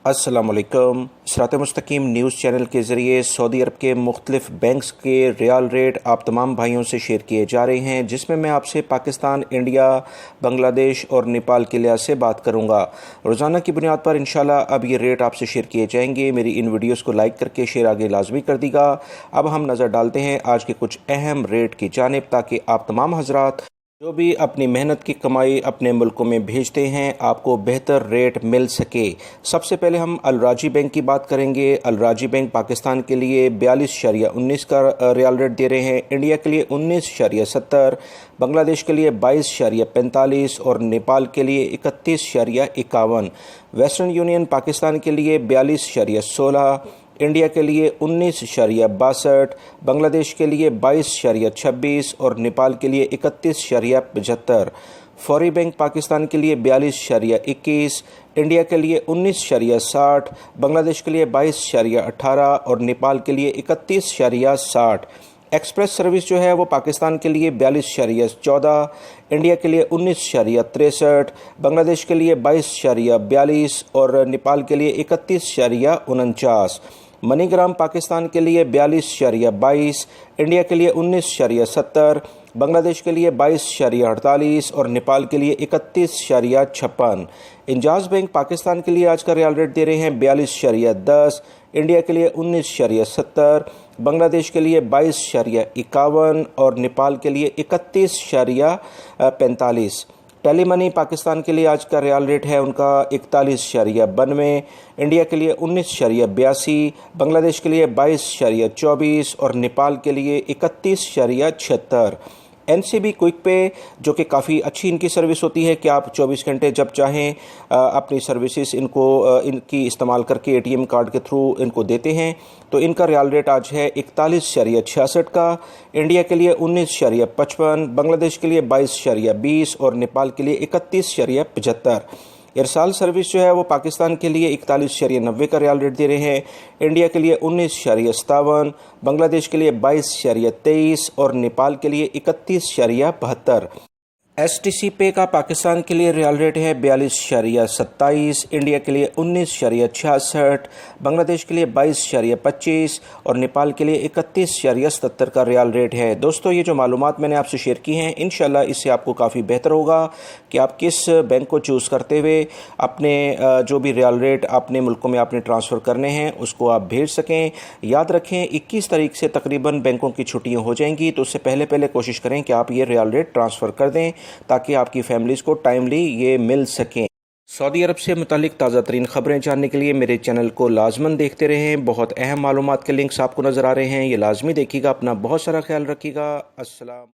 अस्सलाम वालेकुम। सिरात मुस्तकीम न्यूज़ चैनल के ज़रिए सऊदी अरब के मुख्तलिफ बैंक्स के रियाल रेट आप तमाम भाइयों से शेयर किए जा रहे हैं, जिसमें मैं आपसे पाकिस्तान, इंडिया, बांग्लादेश और नेपाल के लिहाज से बात करूंगा। रोज़ाना की बुनियाद पर इंशाल्लाह अब ये रेट आपसे शेयर किए जाएंगे। मेरी इन वीडियोज़ को लाइक करके शेयर आगे लाजमी कर दीजिएगा। अब हम नज़र डालते हैं आज के कुछ अहम रेट की जानिब, ताकि आप तमाम हजरात जो भी अपनी मेहनत की कमाई अपने मुल्कों में भेजते हैं आपको बेहतर रेट मिल सके। सबसे पहले हम अल राजी बैंक की बात करेंगे। अल राजी बैंक पाकिस्तान के लिए 42.19 का रियाल रेट दे रहे हैं, इंडिया के लिए 19.70, बांग्लादेश के लिए 22.45 और नेपाल के लिए 31.51। वेस्टर्न यूनियन पाकिस्तान के लिए 42.16, इंडिया के लिए 19.62, बांग्लादेश के लिए 22.26 और नेपाल के लिए 31.75। फौरी बैंक पाकिस्तान के लिए 42.21, इंडिया के लिए 19.60, बांग्लादेश के लिए 22.18 और नेपाल के लिए 31.60। एक्सप्रेस सर्विस जो है वो पाकिस्तान के लिए 42.14, इंडिया के लिए 19.63, बांग्लादेश के लिए 22.42 और नेपाल के लिए 31.49। मनीग्राम पाकिस्तान के लिए 42.22, इंडिया के लिए 19.70, बांग्लादेश के लिए 22.48 और नेपाल के लिए 31.56। इंजाज बैंक पाकिस्तान के लिए आज का रियाल रेट दे रहे हैं 42.10, इंडिया के लिए 19.70, बांग्लादेश के लिए 22.51 और नेपाल के लिए 31.45। टेली मनी पाकिस्तान के लिए आज का रियाल रेट है उनका 41.92, इंडिया के लिए 19.82, बांग्लादेश के लिए 22.24 और नेपाल के लिए 31.76। एनसीबी क्विक पे जो कि काफ़ी अच्छी इनकी सर्विस होती है कि आप 24 घंटे जब चाहें अपनी सर्विसेज इनकी इस्तेमाल करके एटीएम कार्ड के थ्रू इनको देते हैं। तो इनका रियाल रेट आज है 41.66 का, इंडिया के लिए 19.55, बांग्लादेश के लिए 22.20 और नेपाल के लिए 31.75। इरसाल सर्विस जो है वो पाकिस्तान के लिए 41.90 का रियाल रेट दे रहे हैं, इंडिया के लिए 19.57, बांग्लादेश के लिए 22.23 और नेपाल के लिए 31.72। एसटीसी पे का पाकिस्तान के लिए रियाल रेट है 42.27, इंडिया के लिए 19.66, बांग्लादेश के लिए 22.25 और नेपाल के लिए 31.77 का रियाल रेट है। दोस्तों, ये जो मालूमात मैंने आपसे शेयर की हैं, इंशाल्लाह इससे आपको काफ़ी बेहतर होगा कि आप किस बैंक को चूज़ करते हुए अपने जो भी रियाल रेट अपने मुल्कों में आपने ट्रांसफ़र करने हैं उसको आप भेज सकें। याद रखें 21 तारीख से तकरीबन बैंकों की छुट्टियाँ हो जाएंगी, तो उससे पहले कोशिश करें कि आप ये रियाल रेट ट्रांसफ़र कर दें ताकि आपकी फैमिलीज़ को टाइमली ये मिल सकें। सऊदी अरब से मुतालिक ताज़ा तरीन ख़बरें जानने के लिए मेरे चैनल को लाजमन देखते रहें। बहुत अहम मालूमात के लिंक्स आपको नज़र आ रहे हैं, ये लाजमी देखिएगा। अपना बहुत सारा ख्याल रखिएगा। अस्सलाम।